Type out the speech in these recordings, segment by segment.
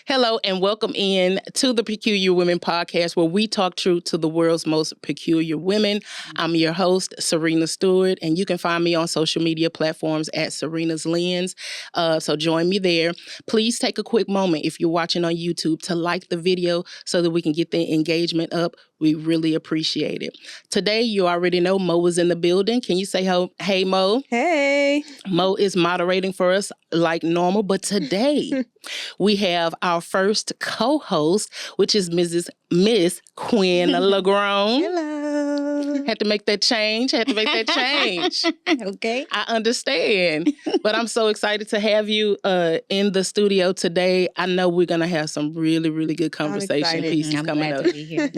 Hello and welcome in to the Peculiar Women podcast, where we talk truth to the world's most peculiar women. I'm your host, Serina Stewart, and you can find me on social media platforms at Serina's Lens. So join me there. Please take a quick moment if you're watching on YouTube to like the video so that we can get the engagement up. We really appreciate it. Today, you already know Mo is in the building. Can you say hey, Mo? Hey. Mo is moderating for us like normal, but today we have our first co-host, which is Miss Quien Larone. Hello. Had to make that change. Okay. I understand. But I'm so excited to have you in the studio today. I know we're going to have some really, really good conversation pieces coming up. To be here.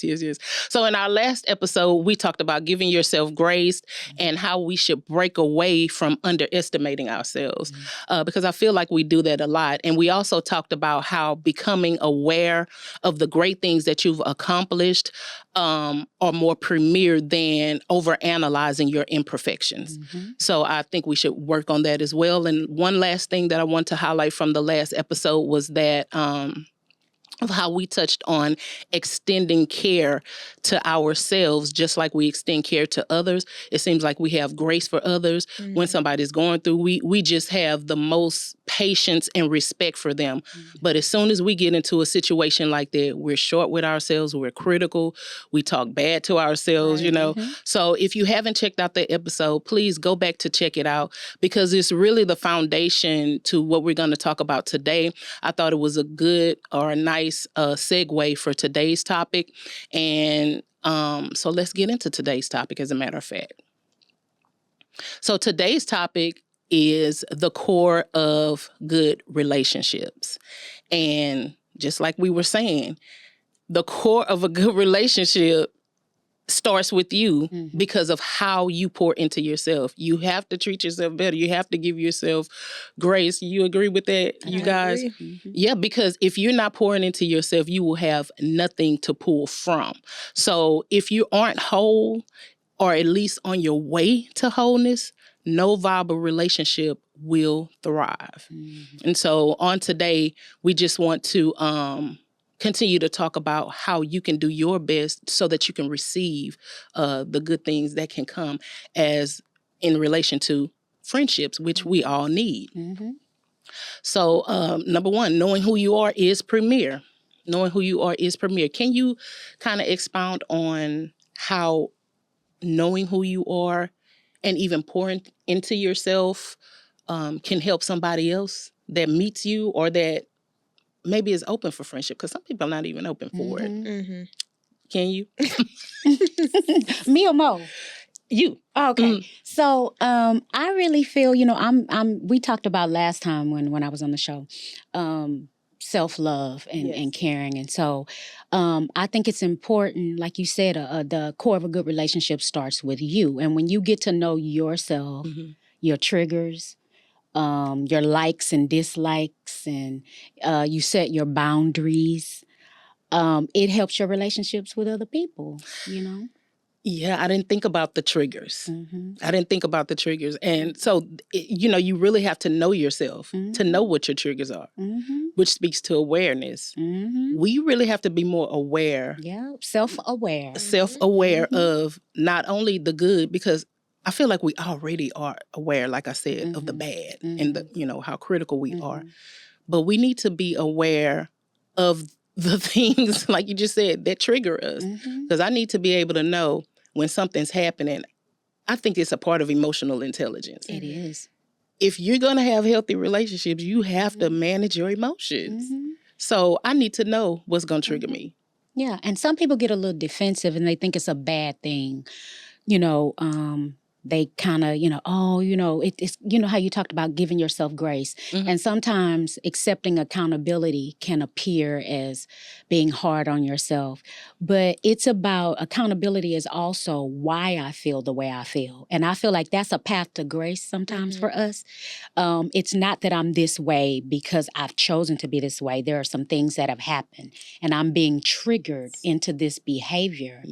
Yes. So in our last episode, we talked about giving yourself grace and how we should break away from underestimating ourselves. Because I feel like we do that a lot. And we also talked about how becoming aware of the great things that you've accomplished are more premier than overanalyzing your imperfections. So I think we should work on that as well. And one last thing that I want to highlight from the last episode was that of how we touched on extending care to ourselves, just like we extend care to others. It seems like we have grace for others. When somebody's going through, we just have the most patience and respect for them. But as soon as we get into a situation like that, we're short with ourselves, we're critical, we talk bad to ourselves, So if you haven't checked out that episode, please go back to check it out, because it's really the foundation to what we're going to talk about today. I thought it was a good or a nice segue for today's topic. And so let's get into today's topic, as a matter of fact. So today's topic is the core of good relationships. And just like we were saying, the core of a good relationship starts with you because of how you pour into yourself. You have to treat yourself better. You have to give yourself grace. You agree with that, you guys? Yeah, because if you're not pouring into yourself, you will have nothing to pull from. So if you aren't whole, or at least on your way to wholeness, no viable relationship will thrive. And so on today, we just want to continue to talk about how you can do your best so that you can receive the good things that can come as in relation to friendships, which we all need. So number one, knowing who you are is premier. Knowing who you are is premier. Can you kind of expound on how knowing who you are and even pouring into yourself can help somebody else that meets you or that maybe is open for friendship? Because some people are not even open for it. Can you? Me or Mo? You. Okay. So I really feel, we talked about last time when I was on the show, self-love and caring. And so I think it's important, like you said, the core of a good relationship starts with you. And when you get to know yourself, your triggers, your likes and dislikes, and you set your boundaries, it helps your relationships with other people, Yeah, I didn't think about the triggers. And so, you really have to know yourself to know what your triggers are, which speaks to awareness. We really have to be more aware. Yeah, self-aware. Of not only the good, because I feel like we already are aware, like I said, of the bad and the, how critical we are. But we need to be aware of the things, like you just said, that trigger us. Because I need to be able to know when something's happening. I think it's a part of emotional intelligence. It is. If you're going to have healthy relationships, you have to manage your emotions. So I need to know what's going to trigger me. Yeah, and some people get a little defensive and they think it's a bad thing. They kind of, it's, how you talked about giving yourself grace. And sometimes accepting accountability can appear as being hard on yourself. But it's about, accountability is also why I feel the way I feel. And I feel like that's a path to grace sometimes for us. It's not that I'm this way because I've chosen to be this way. There are some things that have happened and I'm being triggered into this behavior.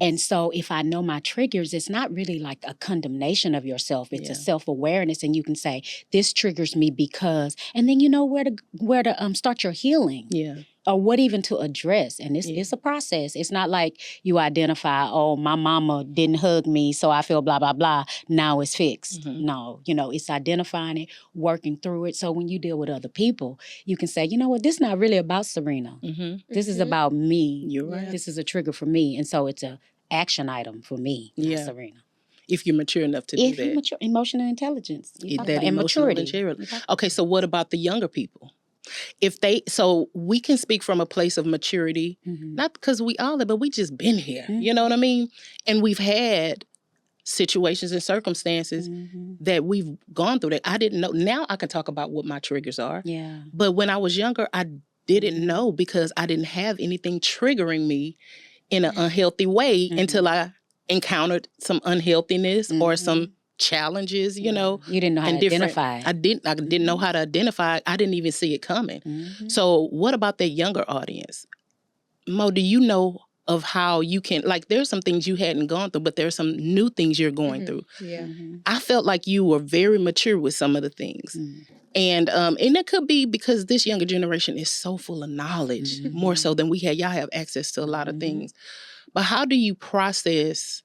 And so if I know my triggers, it's not really like a condemnation of yourself. It's Yeah. a self-awareness, and you can say, this triggers me because, and then you know where to start your healing. Yeah. Or what even to address. And Yeah. it's a process. It's not like you identify, oh, my mama didn't hug me, so I feel blah, blah, blah. Now it's fixed. Mm-hmm. No, it's identifying it, working through it. So when you deal with other people, you can say, you know what, this is not really about Serina. Mm-hmm. This is about me. You're right. This is a trigger for me. And so it's a action item for me, not Serina. If you're mature enough to do that. If you're mature, emotional intelligence. That and emotional maturity. Okay, so what about the younger people? So we can speak from a place of maturity, not because we all have, but we just been here. You know what I mean? And we've had situations and circumstances that we've gone through that I didn't know. Now I can talk about what my triggers are. Yeah. But when I was younger, I didn't know because I didn't have anything triggering me in an unhealthy way until I encountered some unhealthiness or some challenges, You didn't know how to identify it. I didn't know how to identify it. I didn't even see it coming. So what about that younger audience? Mo, do you know of how you can, like, there's some things you hadn't gone through, but there's some new things you're going through. Yeah. I felt like you were very mature with some of the things. And it could be because this younger generation is so full of knowledge, more so than we had. Y'all have access to a lot of things. But how do you process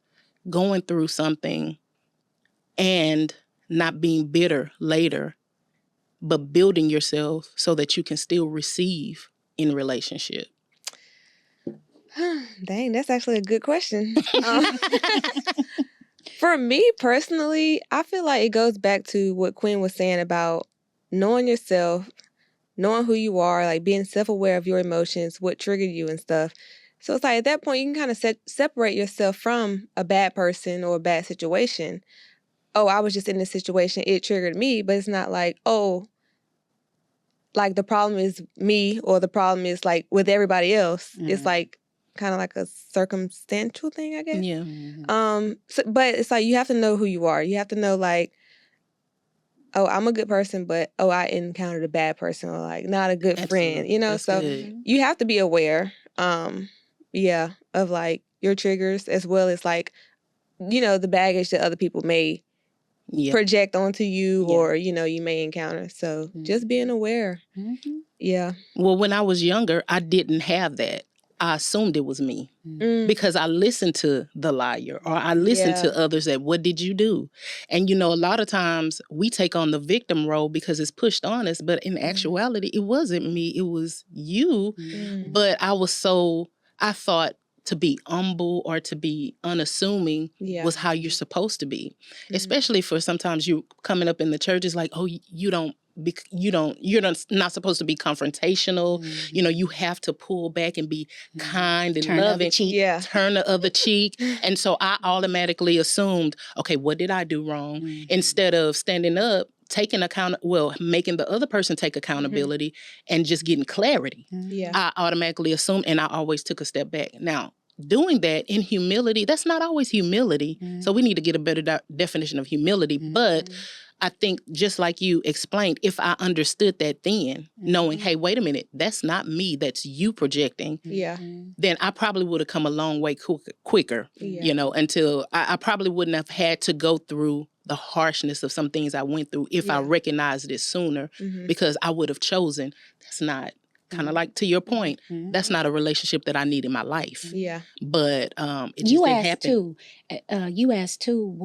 going through something and not being bitter later, but building yourself so that you can still receive in relationship? Dang, that's actually a good question. For me personally, I feel like it goes back to what Quien was saying about knowing yourself, knowing who you are, like being self-aware of your emotions, what triggered you and stuff. So it's like at that point, you can kind of separate yourself from a bad person or a bad situation. Oh, I was just in this situation, it triggered me, but it's not like, oh, like the problem is me or the problem is like with everybody else. It's like kind of like a circumstantial thing, I guess. Yeah. But it's like you have to know who you are. You have to know like, oh, I'm a good person, but oh, I encountered a bad person or like not a good friend, That's so good. you have to be aware, of like your triggers as well as like, the baggage that other people may project onto you or, you may encounter. So just being aware. Yeah. Well, when I was younger, I didn't have that. I assumed it was me because I listened to the liar or I listened to others that, what did you do? And, a lot of times we take on the victim role because it's pushed on us. But in actuality, it wasn't me. It was you. But I thought to be humble or to be unassuming was how you're supposed to be. Especially for sometimes you coming up in the church is like, oh, you're not supposed to be confrontational. You have to pull back and be kind and loving. Turn the other cheek. And so I automatically assumed, okay, what did I do wrong? Instead of standing up, making the other person take accountability and just getting clarity. I automatically assumed, and I always took a step back. Now, doing that in humility, that's not always humility. So we need to get a better definition of humility. But I think just like you explained, if I understood that then, knowing, hey, wait a minute, that's not me, that's you projecting, then I probably would have come a long way quicker, until I probably wouldn't have had to go through the harshness of some things I went through if I recognized it sooner, because I would have chosen, that's not, kind of like to your point, that's not a relationship that I need in my life. Yeah. But it just didn't happen. You asked too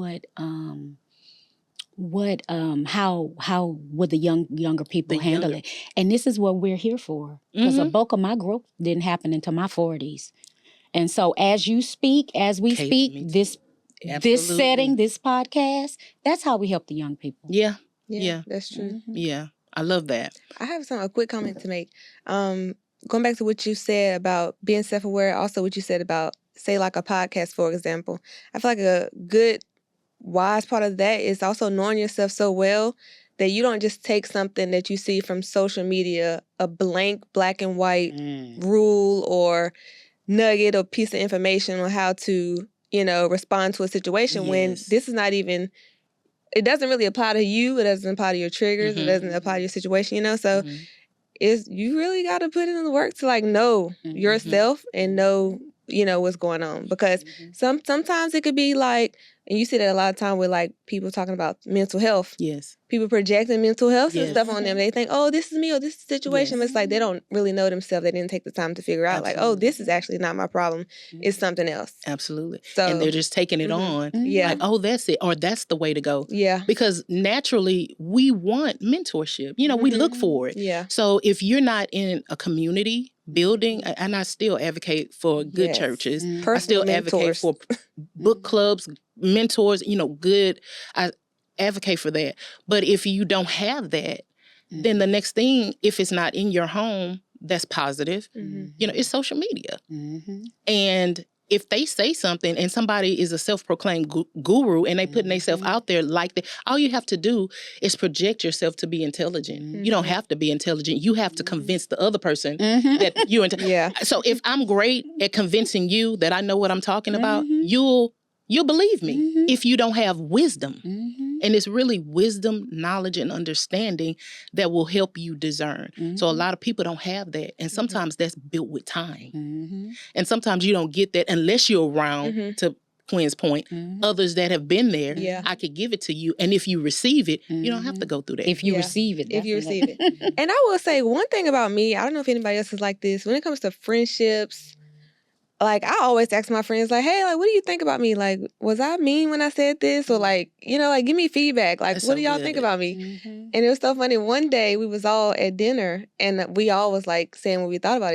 how would the younger people handle it? And this is what we're here for. Because the bulk of my growth didn't happen until my 40s. And so as we speak, this setting, this podcast, that's how we help the young people. Yeah. That's true. Yeah. I love that. I have a quick comment to make. Going back to what you said about being self-aware, also what you said about, say, like a podcast, for example. I feel like a good, wise part of that is also knowing yourself so well that you don't just take something that you see from social media, a blank black and white rule or nugget or piece of information on how to, respond to a situation when this is not even, it doesn't really apply to you. It doesn't apply to your triggers. It doesn't apply to your situation, So you really got to put in the work to like know yourself and know what's going on. Because sometimes it could be like, and you see that a lot of time with like people talking about mental health. Yes. People projecting mental health and Yes. stuff on them. They think, oh, this is me or this is the situation. Yes. But it's like they don't really know themselves. They didn't take the time to figure out like, oh, Absolutely. this is actually not my problem. It's something else. Absolutely. So, and they're just taking it on. Yeah. Like, oh, that's it. Or that's the way to go. Yeah. Because naturally, we want mentorship. We look for it. Yeah. So if you're not in a community building, and I still advocate for good Yes. churches. Personal I still advocate mentors. for book clubs, mentors, good. I advocate for that. But if you don't have that, then the next thing, if it's not in your home, that's positive. It's social media. And if they say something and somebody is a self-proclaimed guru and they putting themselves out there like that, all you have to do is project yourself to be intelligent. You don't have to be intelligent. You have to convince the other person that you're intelligent. Yeah. So if I'm great at convincing you that I know what I'm talking about, you'll believe me if you don't have wisdom. And it's really wisdom, knowledge, and understanding that will help you discern. So a lot of people don't have that. And sometimes that's built with time. And sometimes you don't get that unless you're around, to Quien's point, others that have been there. Yeah. I could give it to you. And if you receive it, you don't have to go through that. If you receive it. If you definitely. receive it. And I will say one thing about me, I don't know if anybody else is like this. When it comes to friendships, like, I always ask my friends, like, hey, like, what do you think about me? Like, was I mean when I said this? Or, like, like, give me feedback. Like, That's what so do y'all good. think about me? And it was so funny. One day, we was all at dinner, and we all was, like, saying what we thought about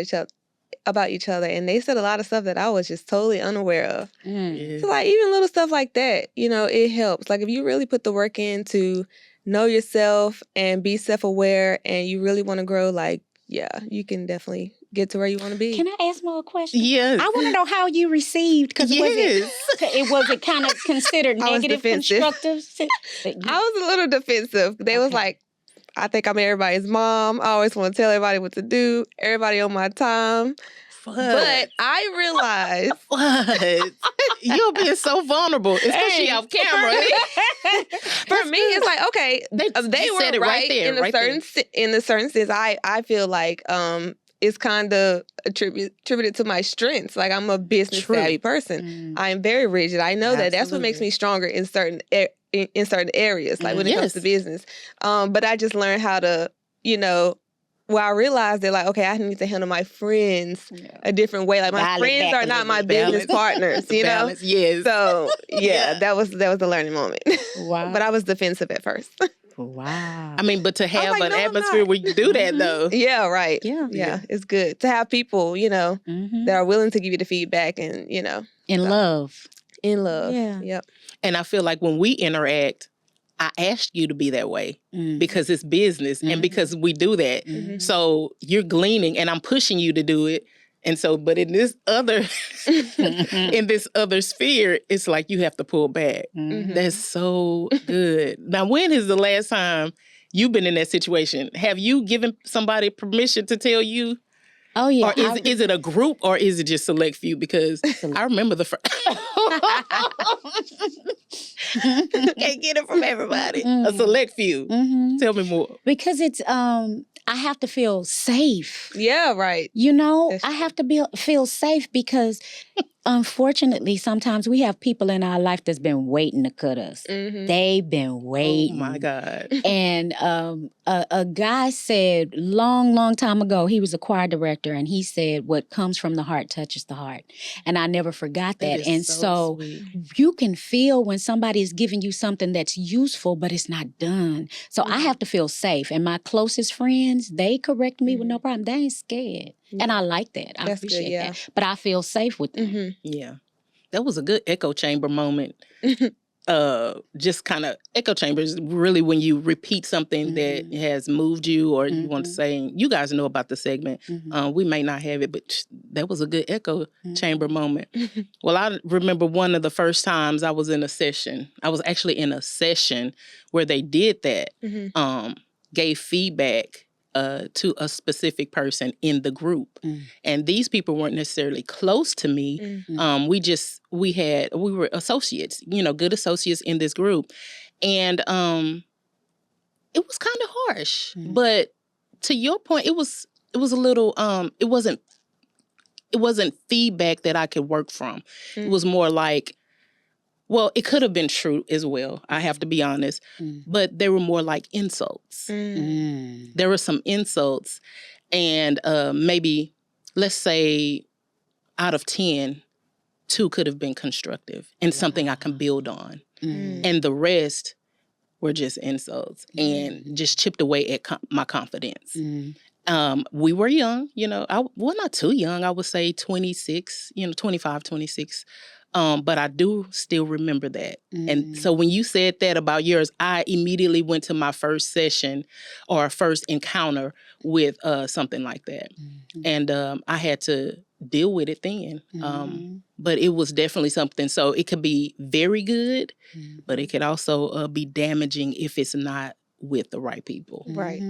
each other. And they said a lot of stuff that I was just totally unaware of. So, like, even little stuff like that, it helps. Like, if you really put the work in to know yourself and be self-aware and you really want to grow, like, yeah, you can definitely get to where you want to be. Can I ask more a question? Yes. I want to know how you received, because was it kind of considered I was negative, defensive. constructive? I was a little defensive. They was like, I think I'm everybody's mom. I always want to tell everybody what to do. Everybody on my time. But I realized... What? You're being so vulnerable, especially off camera. For me, it's like, okay, they were said it right there, in a certain sense. I feel like it's kind of attributed to my strengths. Like, I'm a business savvy person. I am very rigid. I know that. That's what makes me stronger in certain areas, like when it comes to business. But I just learned how to, I realized that, like, okay, I need to handle my friends a different way. Like, my friends are not my business partners, you know? Yes. So, that was the learning moment. Wow. But I was defensive at first. Wow. I mean, but to have like, an no, I'm atmosphere not. where you do that, though. Yeah, right. Yeah. It's good to have people, that are willing to give you the feedback and, In love. in love. Yeah. Yep. And I feel like when we interact, I asked you to be that way because it's business and because we do that. So you're gleaning and I'm pushing you to do it. And so, but in this other, sphere, it's like you have to pull back. That's so good. Now, when is the last time you've been in that situation? Have you given somebody permission to tell you? Oh, yeah. Or is it a group or is it just select few? Because I remember the first... Can't get it from everybody. A select few. Tell me more. Because it's, I have to feel safe. Yeah, right. I have to feel safe because unfortunately, sometimes we have people in our life that's been waiting to cut us. They've been waiting. Oh, my God. And a guy said long time ago, he was a choir director, and he said, what comes from the heart touches the heart. And I never forgot that. And so you can feel when somebody is giving you something that's useful, but it's not done. So I have to feel safe. And my closest friends, they correct me with no problem. They ain't scared. And I like that. I appreciate that. But I feel safe with them. Yeah. That was a good echo chamber moment. Just kind of echo chambers, really, when you repeat something that has moved you or you want to say, you guys know about the segment. We may not have it, but that was a good echo chamber moment. Well, I remember one of the first times I was in a session. I was actually in a session where they did that, gave feedback to a specific person in the group. And these people weren't necessarily close to me. We were associates, good associates in this group. And it was kind of harsh. But to your point, it was a little, it wasn't it wasn't feedback that I could work from. It was more like, well, it could have been true as well. I have to be honest. But they were more like insults. There were some insults. And maybe, let's say, out of 10, 2 could have been constructive and something I can build on. And the rest were just insults and just chipped away at my confidence. We were young, not too young. I would say 26, 25, 26. But I do still remember that. And so when you said that about yours, I immediately went to my first session or first encounter with something like that. And I had to deal with it then. But it was definitely something. So it could be very good, but it could also be damaging if it's not with the right people. Right.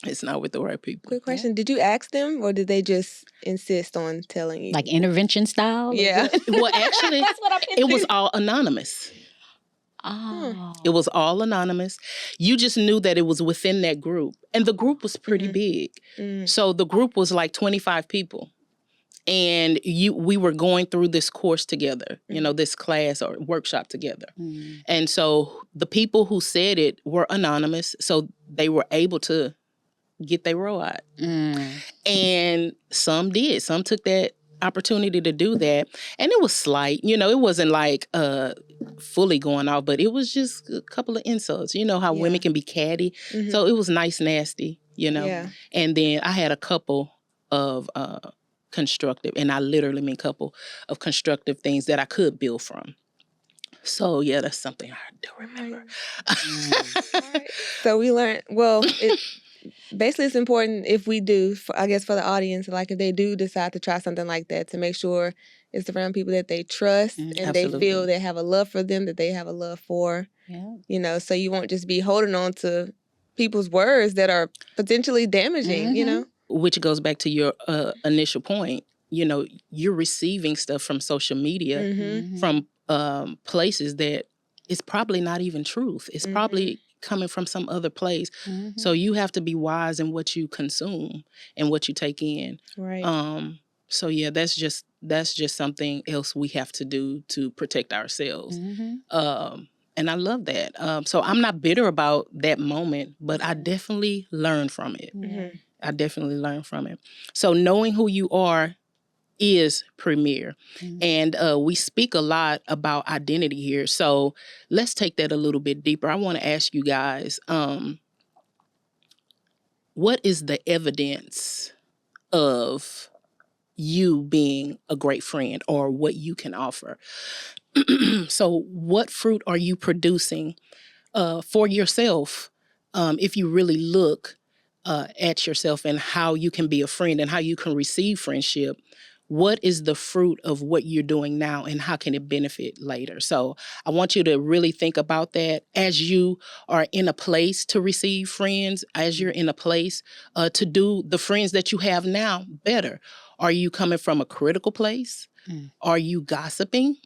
It's not with the right people. Quick question. Did you ask them or did they just insist on telling you? Like intervention style? Yeah. Well, actually, it was all anonymous. Oh. It was all anonymous. You just knew that it was within that group. And the group was pretty big. So the group was like 25 people. And we were going through this course together, this class or workshop together. And so the people who said it were anonymous. So they were able to get their row out. And some did. Some took that opportunity to do that. And it was slight. It wasn't like fully going off, but it was just a couple of insults. You know how women can be catty. So it was nice, nasty, Yeah. And then I had a couple of constructive, and I literally mean couple of constructive things that I could build from. So, yeah, that's something I do remember. All right. So we learned, basically it's important if we do, I guess for the audience, like if they do decide to try something like that, to make sure it's around people that they trust and Absolutely. they feel they have a love for them, that they have a love for, so you won't just be holding on to people's words that are potentially damaging, Which goes back to your initial point. You're receiving stuff from social media, from places that it's probably not even truth. It's probably coming from some other place. So you have to be wise in what you consume and what you take in. Right. So yeah, that's just something else we have to do to protect ourselves. And I love that. So I'm not bitter about that moment, but I definitely learned from it. I definitely learned from it. So knowing who you are is premier. And we speak a lot about identity here. So let's take that a little bit deeper. I want to ask you guys, what is the evidence of you being a great friend or what you can offer? So what fruit are you producing for yourself if you really look at yourself and how you can be a friend and how you can receive friendship? What is the fruit of what you're doing now and how can it benefit later? So I want you to really think about that as you are in a place to receive friends, as you're in a place to do the friends that you have now better. Are you coming from a critical place? Are you gossiping?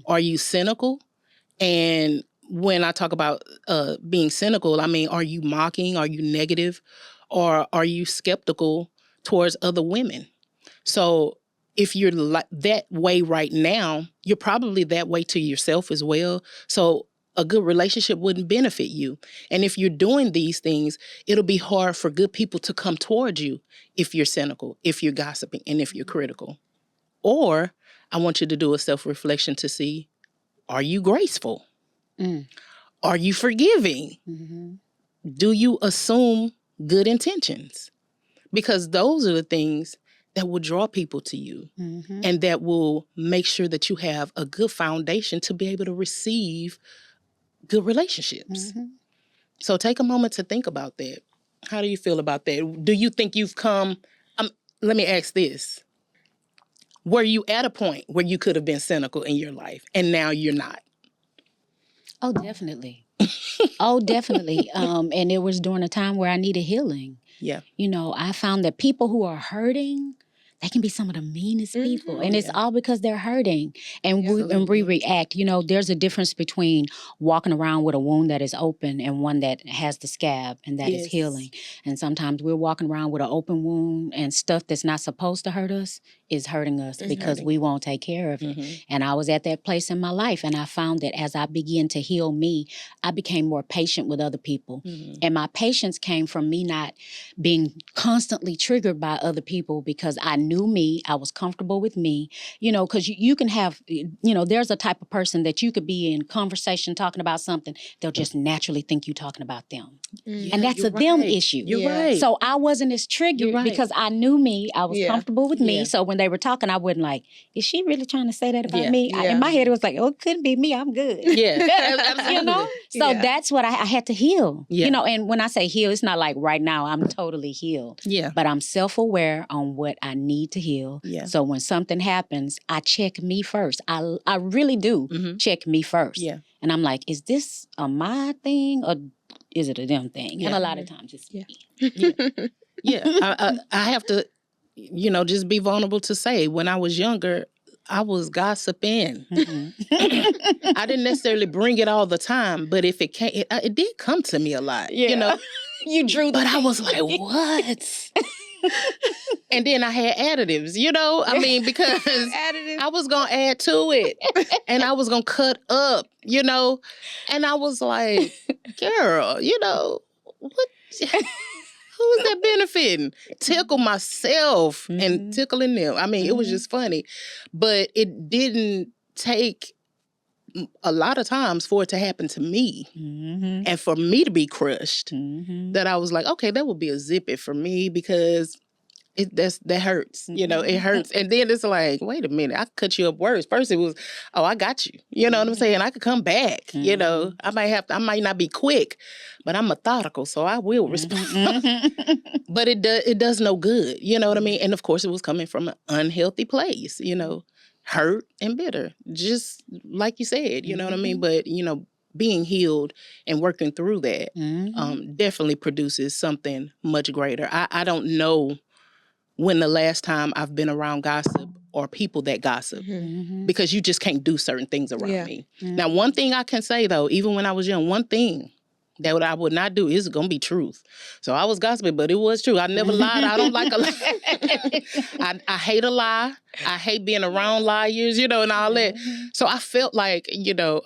Are you cynical? And when I talk about being cynical, I mean, are you mocking? Are you negative? Or are you skeptical towards other women? So if you're that way right now, you're probably that way to yourself as well. So a good relationship wouldn't benefit you. And if you're doing these things, it'll be hard for good people to come towards you if you're cynical, if you're gossiping, and if you're critical. Or I want you to do a self-reflection to see, are you graceful? Are you forgiving? Do you assume good intentions? Because those are the things that will draw people to you and that will make sure that you have a good foundation to be able to receive good relationships. So take a moment to think about that. How do you feel about that? Do you think you've come, let me ask this. Were you at a point where you could have been cynical in your life and now you're not? Oh, definitely. Definitely. And it was during a time where I needed healing. Yeah. I found that people who are hurting, they can be some of the meanest people. And it's all because they're hurting. And we react. You know, there's a difference between walking around with a wound that is open and one that has the scab and that is healing. And sometimes we're walking around with an open wound and stuff that's not supposed to hurt us is hurting us because we won't take care of it. And I was at that place in my life, and I found that as I began to heal me, I became more patient with other people. And my patience came from me not being constantly triggered by other people because I knew me, I was comfortable with me, you know, because you can have, you know, there's a type of person that you could be in conversation talking about something, they'll just naturally think you're talking about them. And that's a them issue. You're right. So I wasn't as triggered because I knew me, I was comfortable with me. So when they were talking, I wasn't like, is she really trying to say that about me? In my head, it was like, oh, it couldn't be me, I'm good. You know? So that's what I had to heal. You know, and when I say heal, it's not like right now I'm totally healed. But I'm self-aware on what I need to heal. So when something happens, I check me first. I really do check me first. And I'm like, is this a my thing or is it a them thing? And a lot of times it's me. I have to, you know, just be vulnerable to say, when I was younger, I was gossiping. I didn't necessarily bring it all the time, but if it came, it did come to me a lot. You know, you drew, but I was like, what? And then I had additives, you know? I mean, because I was going to add to it and I was going to cut up, you know? And I was like, girl, you know, what? Who is that benefiting? Tickle myself and tickling them. I mean, it was just funny. But it didn't take a lot of times for it to happen to me and for me to be crushed, that I was like, okay, that would be a zip it for me because that hurts. You know, it hurts. And then it's like, wait a minute, I could cut you up worse. First it was, oh, I got you. You know what I'm saying? I could come back. You know, I might not be quick, but I'm methodical, so I will respond. But it does no good. You know what I mean? And of course it was coming from an unhealthy place, you know. Hurt and bitter, just like you said, you know what I mean? But, you know, being healed and working through that definitely produces something much greater. I don't know when the last time I've been around gossip or people that gossip because you just can't do certain things around me. Now, one thing I can say, though, even when I was young, one thing that what I would not do is going to be truth. So I was gossiping, but it was true. I never lied. I don't like a lie. I hate a lie. I hate being around liars, you know, and all that. So I felt like, you know,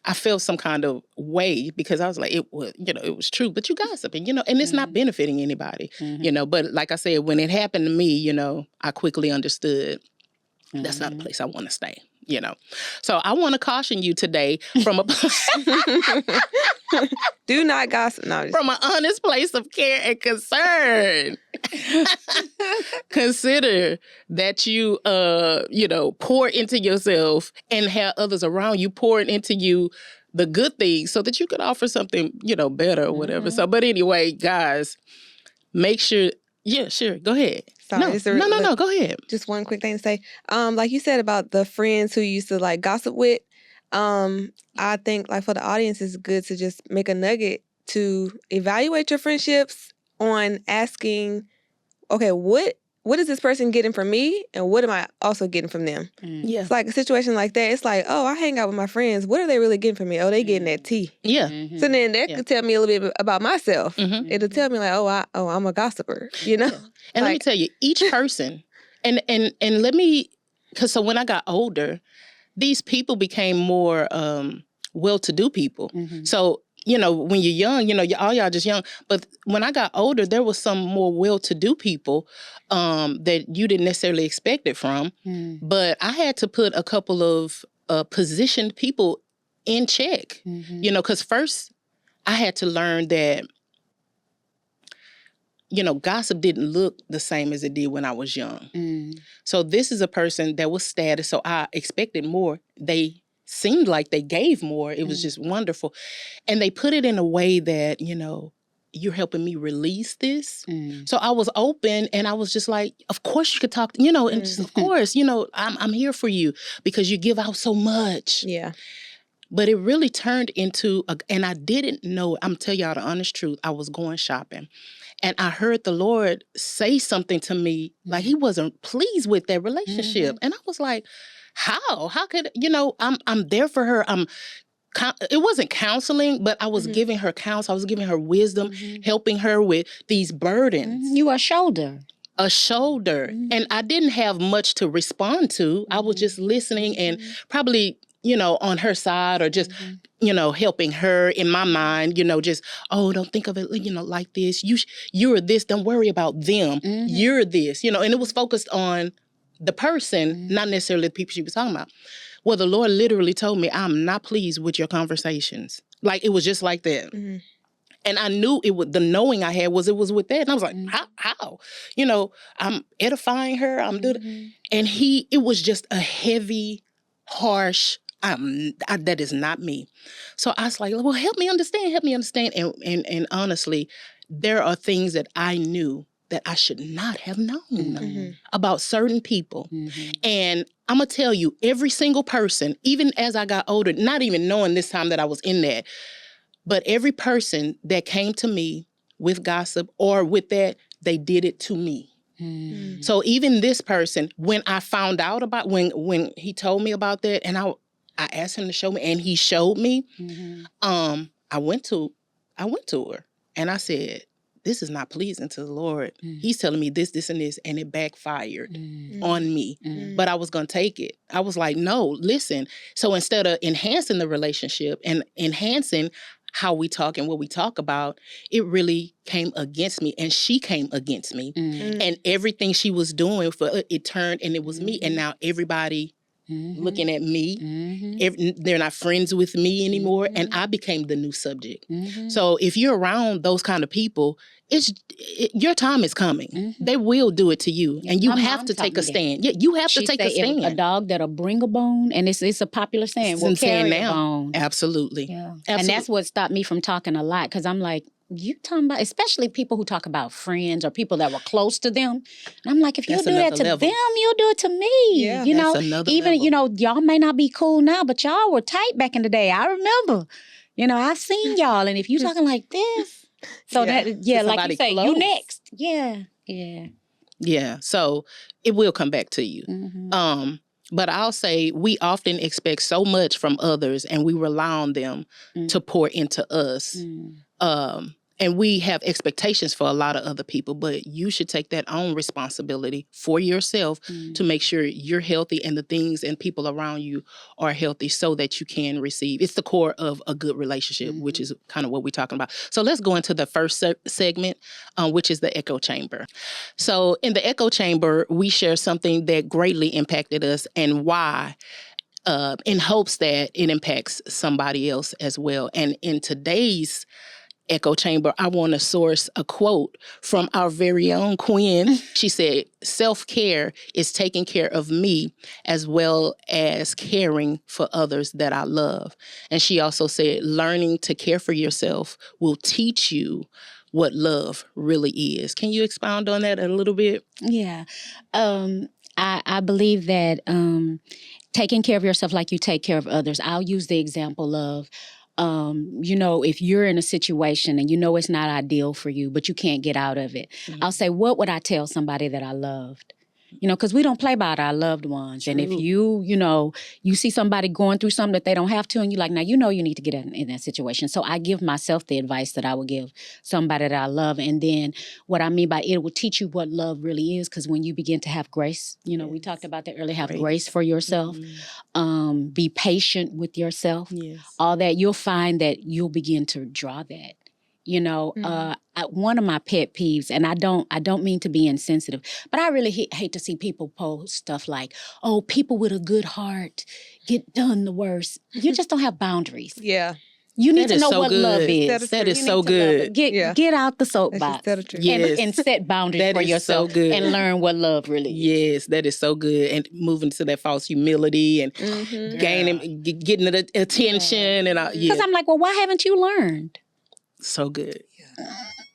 I felt some kind of way because I was like, it was true, but you gossiping, you know, and it's not benefiting anybody, you know. But like I said, when it happened to me, you know, I quickly understood that's not a place I want to stay. You know, so I want to caution you today from a do not gossip. No, from an honest place of care and concern. Consider that you, you know, pour into yourself and have others around you pouring into you the good things so that you could offer something, you know, better or whatever. So, but anyway, guys, make sure. Yeah, sure. Go ahead. Sorry, no. Go ahead. Just one quick thing to say. Like you said about the friends who you used to like gossip with. I think like for the audience, it's good to just make a nugget to evaluate your friendships on asking, okay, what is this person getting from me, and what am I also getting from them? Yeah, it's like a situation like that. It's like, oh, I hang out with my friends. What are they really getting from me? Oh, they getting that tea. Yeah. So then that could tell me a little bit about myself. It'll tell me like, I'm a gossiper. You know. And let me tell you, each person, and let me, because so when I got older, these people became more well-to-do people. So, you know, when you're young, you know, all y'all just young. But when I got older, there was some more well-to-do people that you didn't necessarily expect it from. But I had to put a couple of positioned people in check, you know, because first I had to learn that, you know, gossip didn't look the same as it did when I was young. So this is a person that was status, so I expected more. They seemed like they gave more. It was just wonderful. And they put it in a way that, you know, you're helping me release this. So I was open and I was just like, of course you could talk, you know, and just, of course, you know, I'm here for you because you give out so much. Yeah. But it really turned into, and I didn't know, I'm tell y'all the honest truth, I was going shopping. And I heard the Lord say something to me, like he wasn't pleased with that relationship. And I was like, how? How could, I'm there for her. It wasn't counseling, but I was giving her counsel. I was giving her wisdom, helping her with these burdens. You were a shoulder. A shoulder. And I didn't have much to respond to. I was just listening and probably, on her side or just, helping her in my mind, just, don't think of it, like this. You're this. Don't worry about them. You're this, and it was focused on the person, not necessarily the people she was talking about. Well, the Lord literally told me, I'm not pleased with your conversations. Like, it was just like that. And I knew the knowing I had it was with that. And I was like, how? I'm edifying her. I'm doing And it was just a heavy, harsh, that is not me. So I was like, well, help me understand. And honestly, there are things that I knew that I should not have known about certain people. And I'm going to tell you, every single person, even as I got older, not even knowing this time that I was in that, but every person that came to me with gossip or with that, they did it to me. So even this person, when I found out about, when he told me about that, and I asked him to show me, and he showed me, I went to her, and I said, this is not pleasing to the Lord. He's telling me this, and this, and it backfired on me. But I was going to take it. I was like, no, listen. So instead of enhancing the relationship and enhancing how we talk and what we talk about, it really came against me. And she came against me. And everything she was doing, it turned, and it was me. And now everybody looking at me. They're not friends with me anymore. And I became the new subject. So if you're around those kind of people, your time is coming. They will do it to you. And you have to take a stand. Yeah, you have to take a stand. A dog that'll bring a bone, and it's a popular saying, will carry a bone. Absolutely. Yeah. Absolutely. And that's what stopped me from talking a lot, because I'm like, you talking about, especially people who talk about friends or people that were close to them. And I'm like, if you do that to them, you'll do it to me. Yeah, even, y'all may not be cool now, but y'all were tight back in the day. I remember, I've seen y'all. And if you talking like this, so like you say, you next. Yeah. So it will come back to you. But I'll say we often expect so much from others, and we rely on them to pour into us. And we have expectations for a lot of other people, but you should take that own responsibility for yourself to make sure you're healthy and the things and people around you are healthy so that you can receive. It's the core of a good relationship, which is kind of what we're talking about. So let's go into the first segment, which is the echo chamber. So in the echo chamber, we share something that greatly impacted us and why, in hopes that it impacts somebody else as well. And in today's echo chamber, I want to source a quote from our very own Quien. She said, self-care is taking care of me as well as caring for others that I love. And she also said, learning to care for yourself will teach you what love really is. Can you expound on that a little bit? Yeah. I believe that taking care of yourself like you take care of others. I'll use the example of, if you're in a situation and it's not ideal for you, but you can't get out of it, I'll say, what would I tell somebody that I loved? Because we don't play about our loved ones. True. And if you see somebody going through something that they don't have to, and you're like, now, you need to get in that situation. So I give myself the advice that I would give somebody that I love. And then what I mean by it will teach you what love really is. Because when you begin to have grace, we talked about that earlier, have grace for yourself, be patient with yourself, all that, you'll find that you'll begin to draw that. One of my pet peeves, and I don't mean to be insensitive, but I really hate to see people post stuff like, oh, people with a good heart get done the worst. You just don't have boundaries. Yeah. You need to know what love is. That is so good. Get out the soapbox and set boundaries for yourself and learn what love really is. Yes, that is so good. And moving to that false humility and getting the attention. And because I'm like, well, why haven't you learned? So good.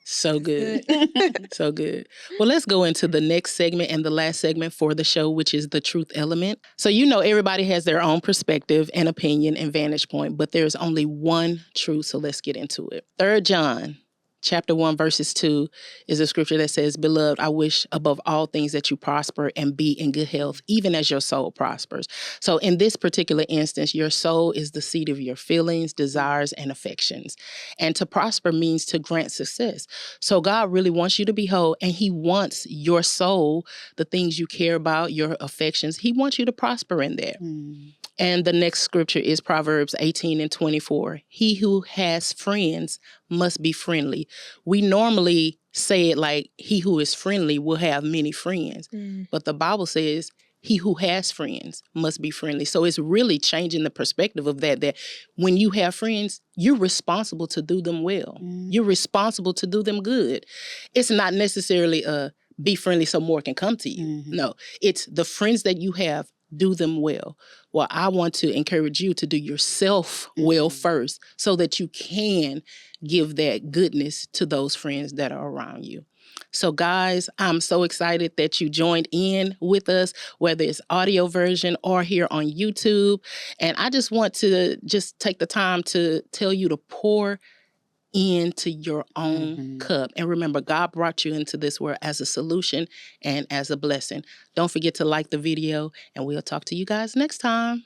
So good. Good. So good. Well, let's go into the next segment and the last segment for the show, which is the truth element. So, everybody has their own perspective and opinion and vantage point, but there's only one truth. So let's get into it. 3 John chapter 1, verses 2 is a scripture that says, "Beloved, I wish above all things that you prosper and be in good health, even as your soul prospers." So in this particular instance, your soul is the seat of your feelings, desires, and affections. And to prosper means to grant success. So God really wants you to be whole, and he wants your soul, the things you care about, your affections, he wants you to prosper in that. And the next scripture is Proverbs 18:24. He who has friends must be friendly. We normally say it like he who is friendly will have many friends. But the Bible says he who has friends must be friendly. So it's really changing the perspective of that when you have friends, you're responsible to do them well. You're responsible to do them good. It's not necessarily be friendly so more can come to you. No, it's the friends that you have, do them well. Well, I want to encourage you to do yourself well first so that you can give that goodness to those friends that are around you. So guys, I'm so excited that you joined in with us, whether it's audio version or here on YouTube. And I just want to take the time to tell you to pour into your own cup. And remember, God brought you into this world as a solution and as a blessing. Don't forget to like the video, and we'll talk to you guys next time.